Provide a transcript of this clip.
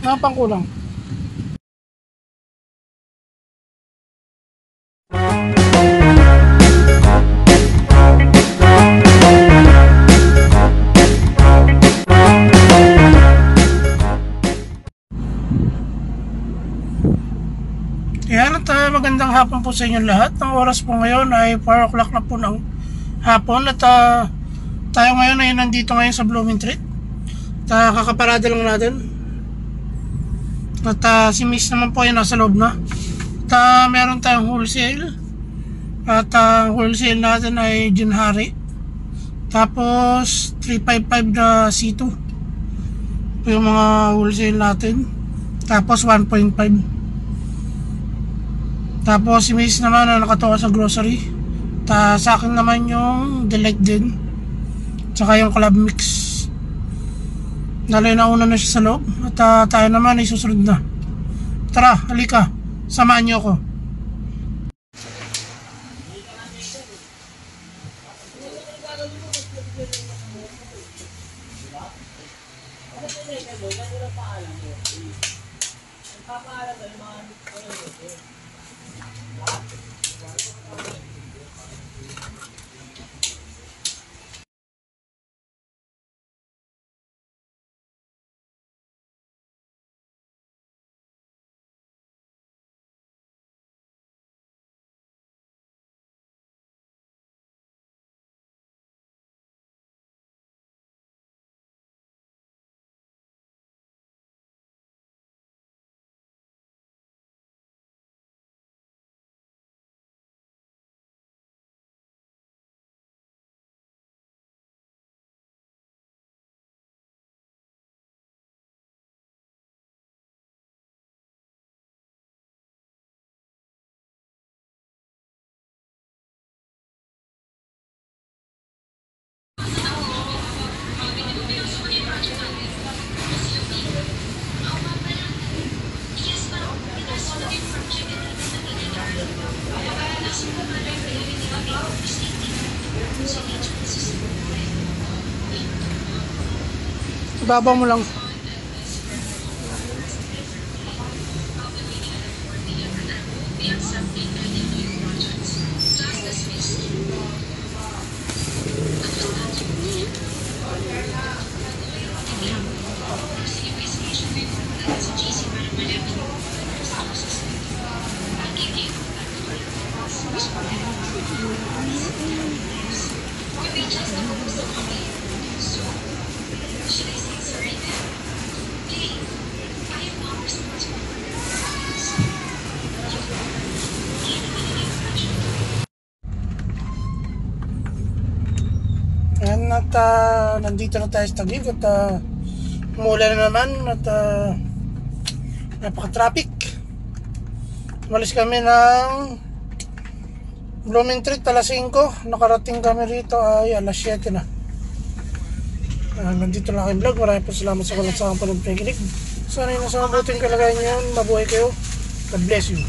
Mga pangkulang. Yan at magandang hapon po sa inyong lahat. Ang oras po ngayon ay 4 o'clock na po ng hapon at tayo ngayon ay nandito ngayon sa Blooming Treat. At kakaparada lang natin. At si Miss naman po ay nasa loob na. At meron tayong wholesale. At ang wholesale natin ay Junhari. Tapos 355 na C2 ito yung mga wholesale natin. Tapos 1.5. Tapos si Miss naman na nakatuwa sa grocery. Sa akin naman yung Delight din. Tsaka yung Club Mix. Dahil nauna na siya sa loob. At tayo naman ay susunod na. Tara, halika. Samahan niyo ako. Baba mo lang. Ayan at nandito na tayo sa Taguig at umulan na naman at napaka-traffic. Umalis kami ng Blooming Treat alas 5. Nakarating kami rito ay alas 7 na. Nandito na aking vlog. Maraming po salamat sa kalang sa panonood. Sana yung nasa mabuting kalagayan nyo. Mabuhay kayo. God bless you.